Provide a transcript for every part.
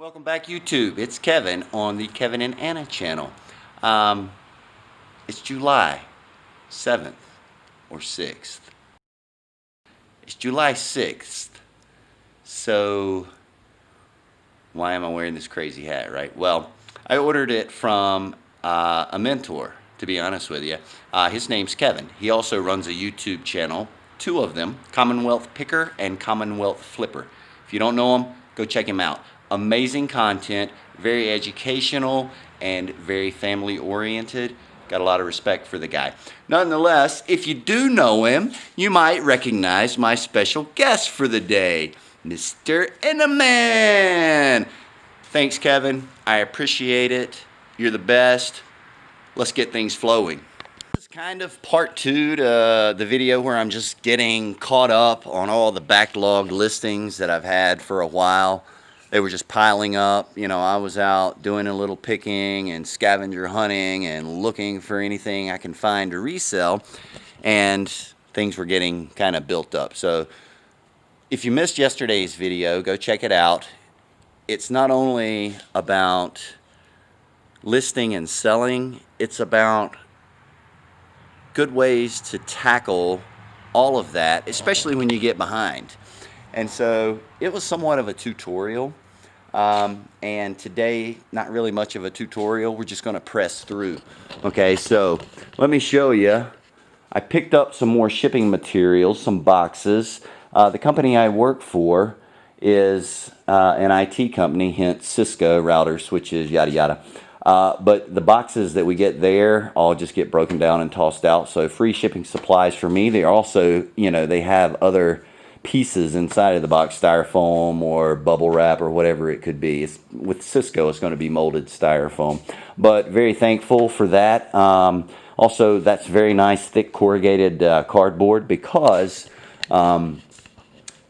Welcome back, YouTube. It's Kevin on the Kevin and Anna channel. It's July 7th or 6th. It's July 6th. So, why am I wearing this crazy hat, right? Well, I ordered it from a mentor, to be honest with you. His name's Kevin. He also runs a YouTube channel, two of them, Commonwealth Picker and Commonwealth Flipper. If you don't know him, go check him out. Amazing content, very educational, and very family oriented. Got a lot of respect for the guy. Nonetheless, if you do know him, you might recognize my special guest for the day, Mr. Enderman. Thanks, Kevin. I appreciate it. You're the best. Let's get things flowing. This is kind of part two to the video where I'm just getting caught up on all the backlogged listings that I've had for a while. They were just piling up. You know, I was out doing a little picking and scavenger hunting and looking for anything I can find to resell, and things were getting kind of built up. So if you missed yesterday's video, go check it out. It's not only about listing and selling, it's about good ways to tackle all of that, especially when you get behind. And so it was somewhat of a tutorial, and today not really much of a tutorial. We're just going to press through. Okay, so let me show you. I picked up some more shipping materials, some boxes. The company I work for is an IT company, hence Cisco, routers, switches, yada yada. But the boxes that we get there all just get broken down and tossed out. So free shipping supplies for me. They are also, you know, they have other pieces inside of the box, styrofoam or bubble wrap or whatever it could be. With Cisco, it's going to be molded styrofoam. But very thankful for that. Also, that's very nice, thick corrugated cardboard because you know,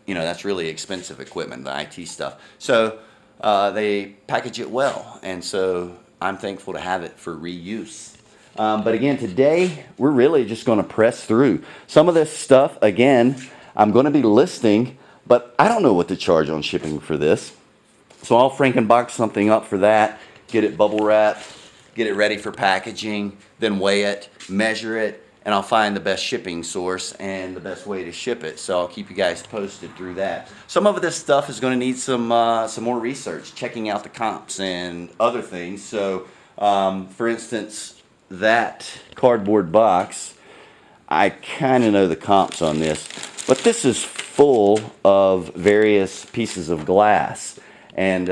that's really expensive equipment, the IT stuff. So they package it well, and so I'm thankful to have it for reuse. But again, today we're really just going to press through. Some of this stuff, again, I'm going to be listing, but I don't know what to charge on shipping for this. So I'll Frankenbox something up for that, get it bubble wrapped, get it ready for packaging, then weigh it, measure it, and I'll find the best shipping source and the best way to ship it. So I'll keep you guys posted through that. Some of this stuff is going to need some more research, checking out the comps and other things. So for instance, that cardboard box, I kind of know the comps on this, but this is full of various pieces of glass, and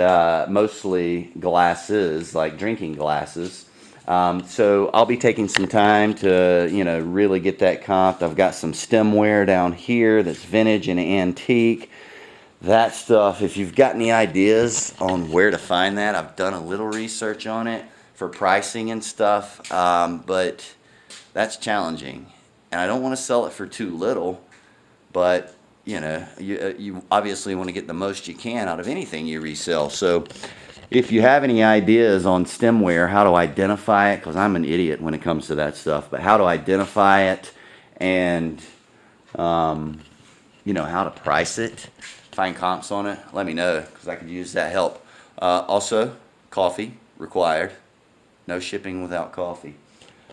mostly glasses, like drinking glasses. So I'll be taking some time to, you know, really get that comped. I've got some stemware down here that's vintage and antique. That stuff, if you've got any ideas on where to find that, I've done a little research on it for pricing and stuff, but that's challenging. And I don't want to sell it for too little, but you know, you obviously want to get the most you can out of anything you resell. So if you have any ideas on stemware, how to identify it, because I'm an idiot when it comes to that stuff, but how to identify it and you know, how to price it, find comps on it, let me know, because I could use that help. Also, coffee required. No shipping without coffee.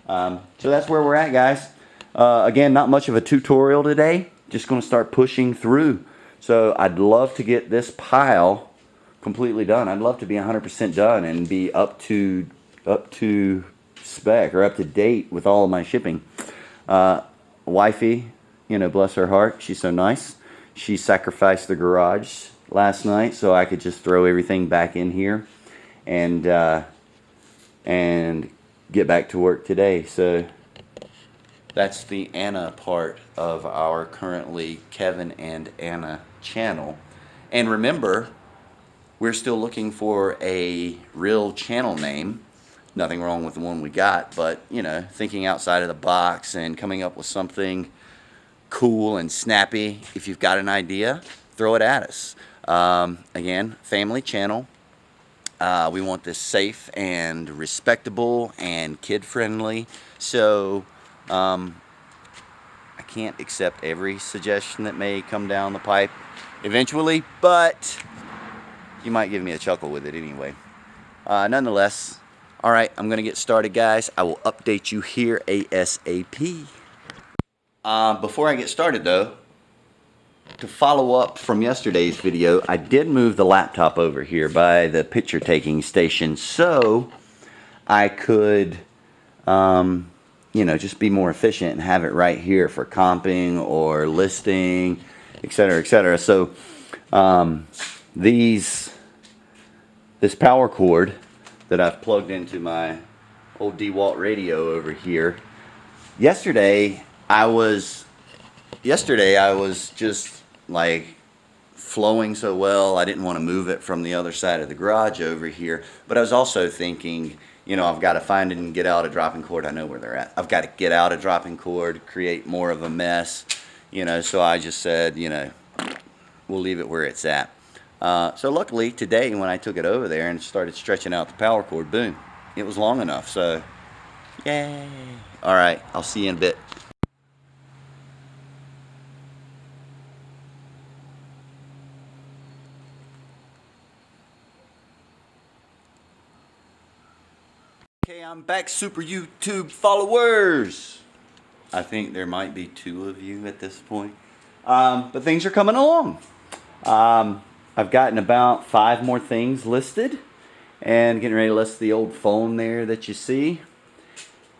So that's where we're at, guys. Again, not much of a tutorial today. Just going to start pushing through. So I'd love to get this pile completely done. I'd love to be 100% done and be up to spec or up to date with all of my shipping. Wifey, you know, bless her heart, she's so nice. She sacrificed the garage last night so I could just throw everything back in here and get back to work today. So that's the Anna part of our currently Kevin and Anna channel. And remember, we're still looking for a real channel name. Nothing wrong with the one we got, but you know, thinking outside of the box and coming up with something cool and snappy. If you've got an idea, throw it at us. Again, family channel. We want this safe and respectable and kid-friendly. So I can't accept every suggestion that may come down the pipe eventually, but you might give me a chuckle with it anyway. Nonetheless, all right, I'm going to get started, guys. I will update you here ASAP. Before I get started, though, to follow up from yesterday's video, I did move the laptop over here by the picture taking station so I could, you know, just be more efficient and have it right here for comping or listing, etc., etc. So this power cord that I've plugged into my old DeWalt radio over here. Yesterday I was just like flowing so well, I didn't want to move it from the other side of the garage over here. But I was also thinking, you know, I've got to find and get out a dropping cord. I know where they're at. I've got to get out a dropping cord, create more of a mess, you know. So I just said, you know, we'll leave it where it's at. So luckily today when I took it over there and started stretching out the power cord, boom, it was long enough. So yay. All right, I'll see you in a bit. Okay, I'm back, Super YouTube followers. I think there might be 2 of you at this point. But things are coming along. I've gotten about 5 more things listed and getting ready to list the old phone there that you see.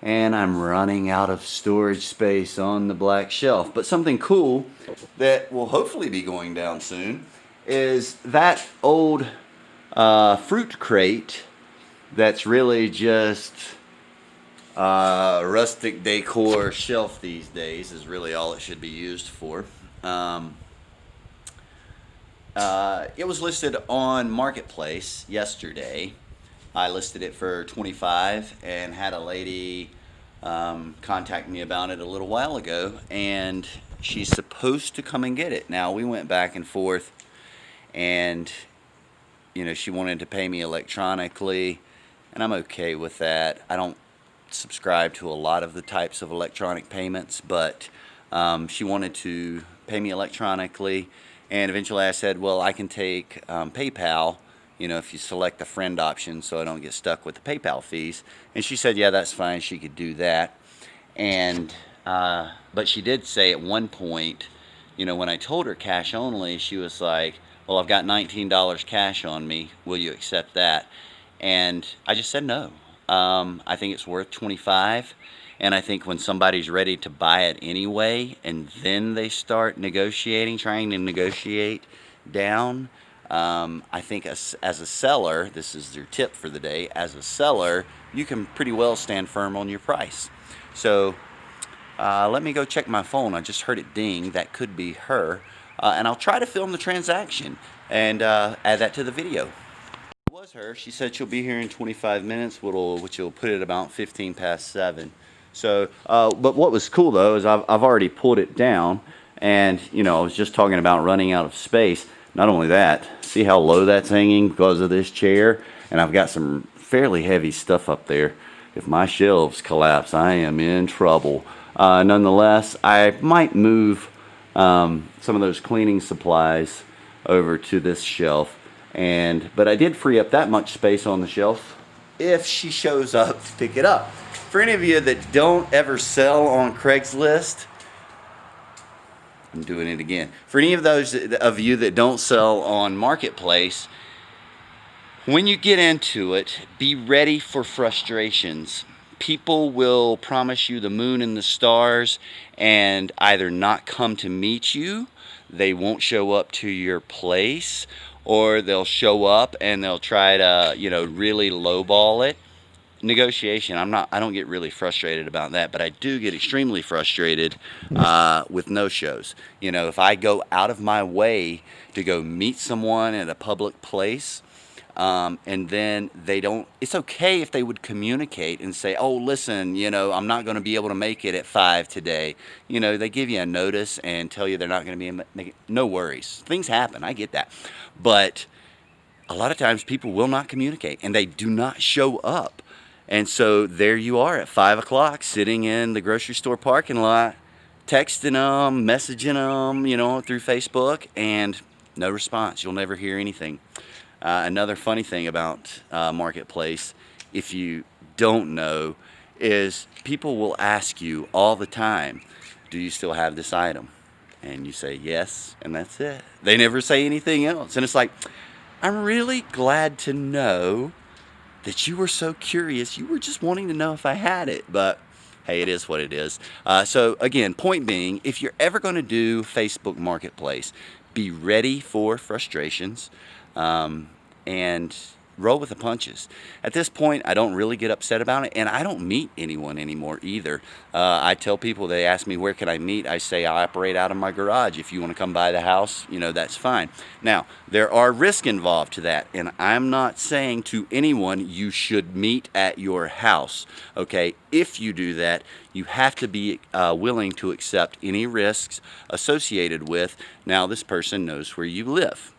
And I'm running out of storage space on the black shelf. But something cool that will hopefully be going down soon is that old fruit crate that's really just rustic decor shelf these days is really all it should be used for. It was listed on Marketplace yesterday. I listed it for $25 and had a lady contact me about it a little while ago, and she's supposed to come and get it. Now we went back and forth, and you know, she wanted to pay me electronically, and I'm okay with that. I don't subscribe to a lot of the types of electronic payments, but she wanted to pay me electronically, and eventually I said, well, I can take PayPal, you know, if you select the friend option so I don't get stuck with the PayPal fees. And she said, yeah, that's fine, she could do that. And but she did say at one point, you know, when I told her cash only, she was like, well, I've got $19 cash on me, will you accept that? And I just said no. I think it's worth $25, and I think when somebody's ready to buy it anyway, and then they start negotiating, trying to negotiate down, I think as a seller, this is your tip for the day, as a seller, you can pretty well stand firm on your price. So let me go check my phone. I just heard it ding. That could be her. And I'll try to film the transaction and add that to the video. It was her. She said she'll be here in 25 minutes, which will put it about 15 past 7. So, but what was cool though is I've already pulled it down, and you know, I was just talking about running out of space. Not only that, see how low that's hanging because of this chair, and I've got some fairly heavy stuff up there. If my shelves collapse, I am in trouble. Nonetheless, I might move some of those cleaning supplies over to this shelf, but I did free up that much space on the shelf if she shows up to pick it up. For any of you that don't ever sell on Craigslist, I'm doing it again. For any of those of you that don't sell on Marketplace, when you get into it, be ready for frustrations. People will promise you the moon and the stars and either not come to meet you, they won't show up to your place, or they'll show up and they'll try to, you know, really lowball it. Negotiation, I don't get really frustrated about that, but I do get extremely frustrated with no-shows. You know, if I go out of my way to go meet someone at a public place, and then they don't, it's okay if they would communicate and say, oh, listen, you know, I'm not going to be able to make it at 5 today. You know, they give you a notice and tell you they're not going to be, no worries. Things happen, I get that. But a lot of times people will not communicate and they do not show up. And so there you are at 5 o'clock sitting in the grocery store parking lot, texting them, messaging them, you know, through Facebook, and no response. You'll never hear anything. Another funny thing about Marketplace, if you don't know, is people will ask you all the time, do you still have this item? And you say yes, and that's it. They never say anything else. And it's like, I'm really glad to know that you were so curious. You were just wanting to know if I had it. But hey, it is what it is. So again, point being, if you're ever going to do Facebook Marketplace, be ready for frustrations, and roll with the punches. At this point, I don't really get upset about it, and I don't meet anyone anymore either. I tell people, they ask me where can I meet, I say I operate out of my garage. If you want to come by the house, that's fine. Now, there are risks involved to that, and I'm not saying to anyone you should meet at your house. Okay, if you do that, you have to be willing to accept any risks associated with, now this person knows where you live.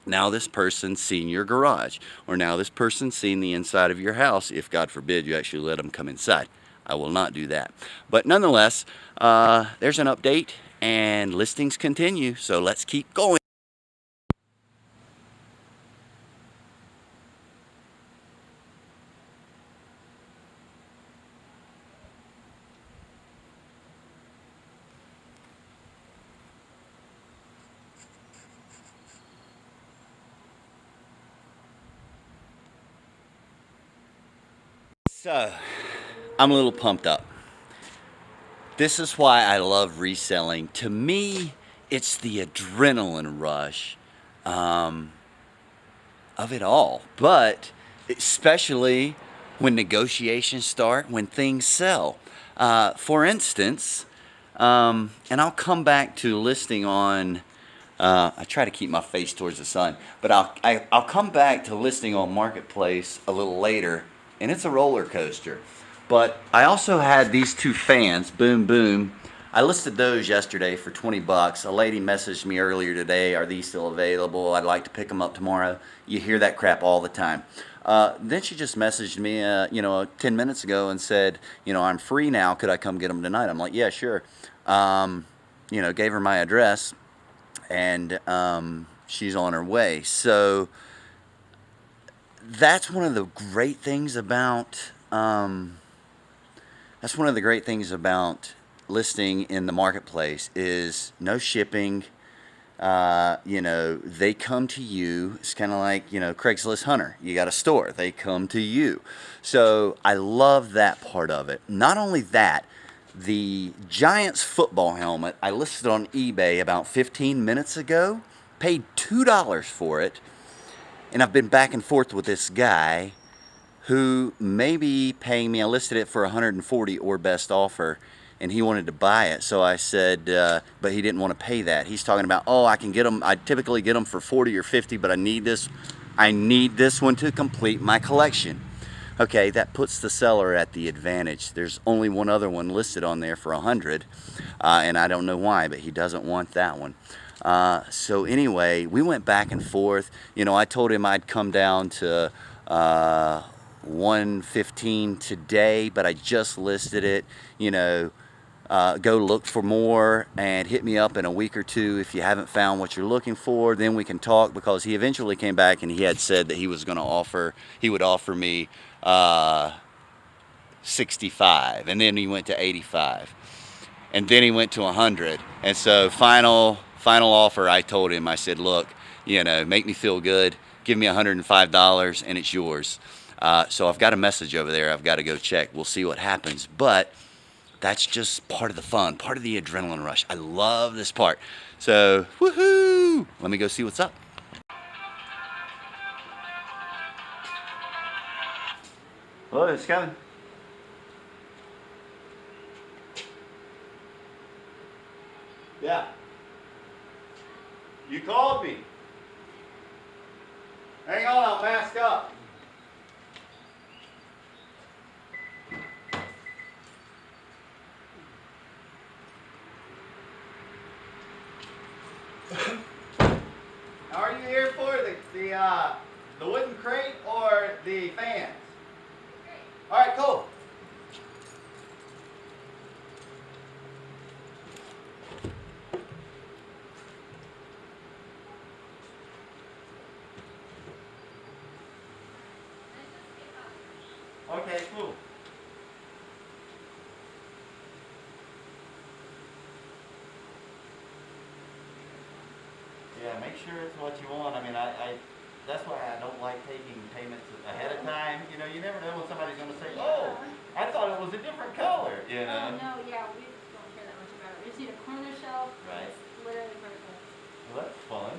Now this person's seen your garage, or now this person's seen the inside of your house, if God forbid you actually let them come inside. I will not do that. But nonetheless, there's an update, and listings continue, so let's keep going. So, I'm a little pumped up. This is why I love reselling. To me, it's the adrenaline rush of it all. But especially when negotiations start, when things sell. For instance, and I'll come back to listing on, I try to keep my face towards the sun, but I'll come back to listing on Marketplace a little later, and it's a roller coaster. But I also had these two fans, Boom Boom. I listed those yesterday for 20 bucks. A lady messaged me earlier today, are these still available? I'd like to pick them up tomorrow. You hear that crap all the time. Then she just messaged me, 10 minutes ago and said, I'm free now. Could I come get them tonight? I'm like, yeah, sure. Gave her my address, and she's on her way. So that's one of the great things about listing in the marketplace is no shipping. They come to you. It's kind of like, Craigslist Hunter. You got a store. They come to you. So I love that part of it. Not only that, the Giants football helmet I listed on eBay about 15 minutes ago, paid $2 for it, and I've been back and forth with this guy who may be paying me. I listed it for 140 or best offer, and he wanted to buy it. So I said, but he didn't want to pay that. He's talking about, I can get them. I typically get them for 40 or 50, but I need this one to complete my collection. Okay, that puts the seller at the advantage. There's only one other one listed on there for 100, and I don't know why, but he doesn't want that one. So anyway, we went back and forth. I told him I'd come down to 115 today, but I just listed it. Go look for more and hit me up in a week or two if you haven't found what you're looking for. Then we can talk, because he eventually came back and he had said that he would offer me 65, and then he went to 85, and then he went to 100. And so final offer, I told him, I said, look, make me feel good, give me $105 and it's yours. So I've got a message over there I've got to go check. We'll see what happens. But that's just part of the fun, part of the adrenaline rush. I love this part. So, woohoo! Let me go see what's up. Hello, it's Kevin. Yeah. You called me. Hang on, I'll mask up. Now, are you here for the wooden crate or the fans? All right, cool. Okay, cool. Yeah, make sure it's what you want. I mean, that's why I don't like taking payments ahead of time. You know, you never know when somebody's going to say, "Oh, I thought it was a different color." You know. Oh no, yeah, we don't care that much about it. We just need a corner shelf. Right. It's literally perfect. Well, that's fun.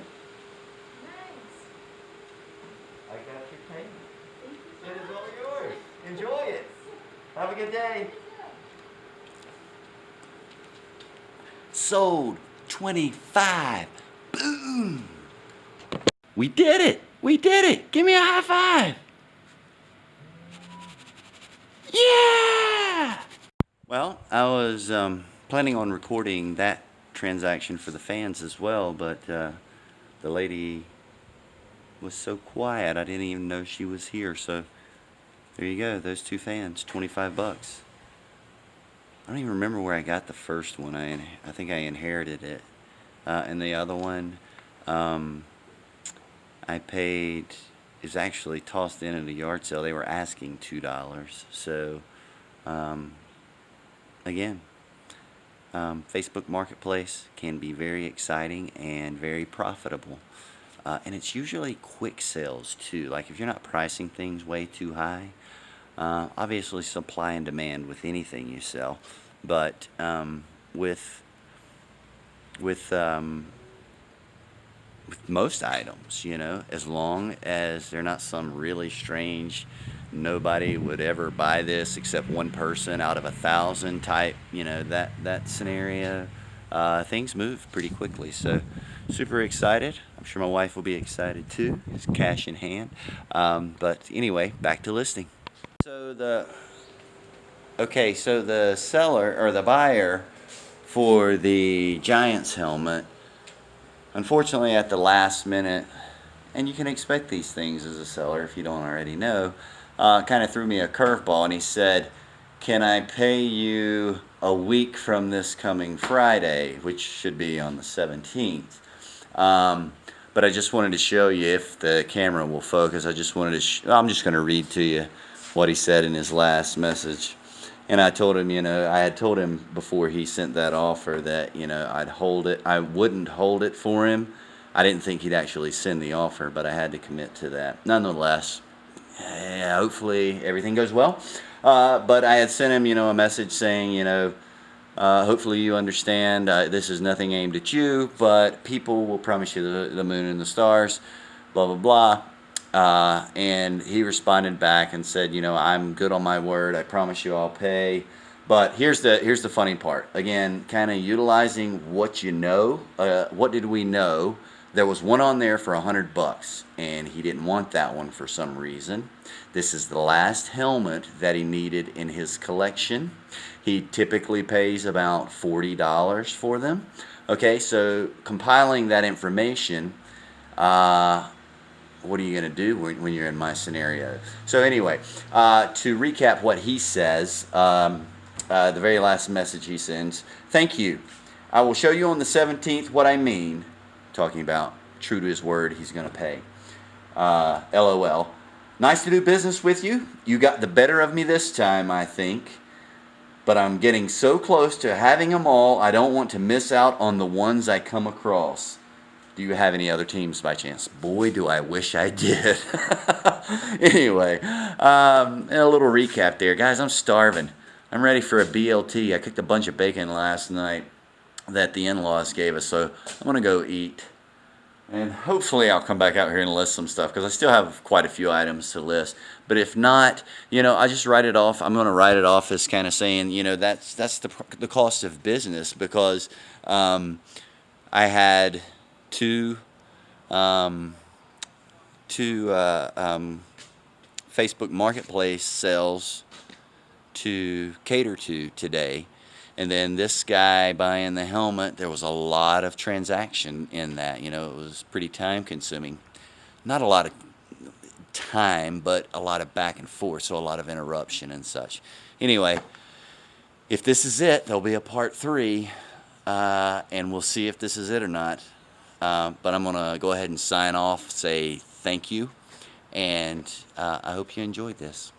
Nice. I got your payment. Thank you so It is much. all yours. Enjoy it. Have a good day. Sold 25. Boom. We did it. We did it. Give me a high five. Yeah. Well, I was planning on recording that transaction for the fans as well, but the lady was so quiet I didn't even know she was here. So there you go. Those two fans, 25 bucks. I don't even remember where I got the first one. I think I inherited it. And the other one, I paid, is actually tossed in at a yard sale. They were asking $2. So, again, Facebook Marketplace can be very exciting and very profitable. And it's usually quick sales too. Like if you're not pricing things way too high, obviously supply and demand with anything you sell, but with with most items, you know, as long as they're not some really strange, nobody would ever buy this except one person out of 1,000 type, you know, that scenario, things move pretty quickly. So super excited. I'm sure my wife will be excited too. It's cash in hand. But anyway, back to listing. So so the seller or the buyer for the Giants helmet, unfortunately at the last minute, and you can expect these things as a seller if you don't already know, kind of threw me a curveball, and he said, "Can I pay you a week from this coming Friday," which should be on the 17th. But I just wanted to show you, if the camera will focus, I just wanted to, I'm just going to read to you what he said in his last message. And I told him, you know, I had told him before he sent that offer that, you know, I'd hold it. I wouldn't hold it for him. I didn't think he'd actually send the offer, but I had to commit to that. Nonetheless, yeah, hopefully everything goes well. But I had sent him, you know, a message saying, you know, hopefully you understand, this is nothing aimed at you, but people will promise you the moon and the stars, blah, blah, blah. And he responded back and said, you know, I'm good on my word. I promise you I'll pay. But here's the funny part. Again, kind of utilizing what you know. What did we know? There was one on there for $100, and he didn't want that one for some reason. This is the last helmet that he needed in his collection. He typically pays about $40 for them. Okay, so compiling that information, what are you going to do when you're in my scenario? So anyway, to recap what he says, the very last message he sends: "Thank you. I will show you on the 17th what I mean," talking about true to his word, he's going to pay. LOL. "Nice to do business with you. You got the better of me this time, I think. But I'm getting so close to having them all, I don't want to miss out on the ones I come across. Do you have any other teams by chance?" Boy, do I wish I did. Anyway, and a little recap there. Guys, I'm starving. I'm ready for a BLT. I cooked a bunch of bacon last night that the in-laws gave us, so I'm going to go eat. And hopefully I'll come back out here and list some stuff, because I still have quite a few items to list. But if not, you know, I just write it off. I'm going to write it off as kind of saying, you know, that's the cost of business, because I had two Facebook Marketplace sales to cater to today. And then this guy buying the helmet, there was a lot of transaction in that. You know, it was pretty time consuming. Not a lot of time, but a lot of back and forth, so a lot of interruption and such. Anyway, if this is it, there'll be a part 3, and we'll see if this is it or not. But I'm going to go ahead and sign off, say thank you, and I hope you enjoyed this.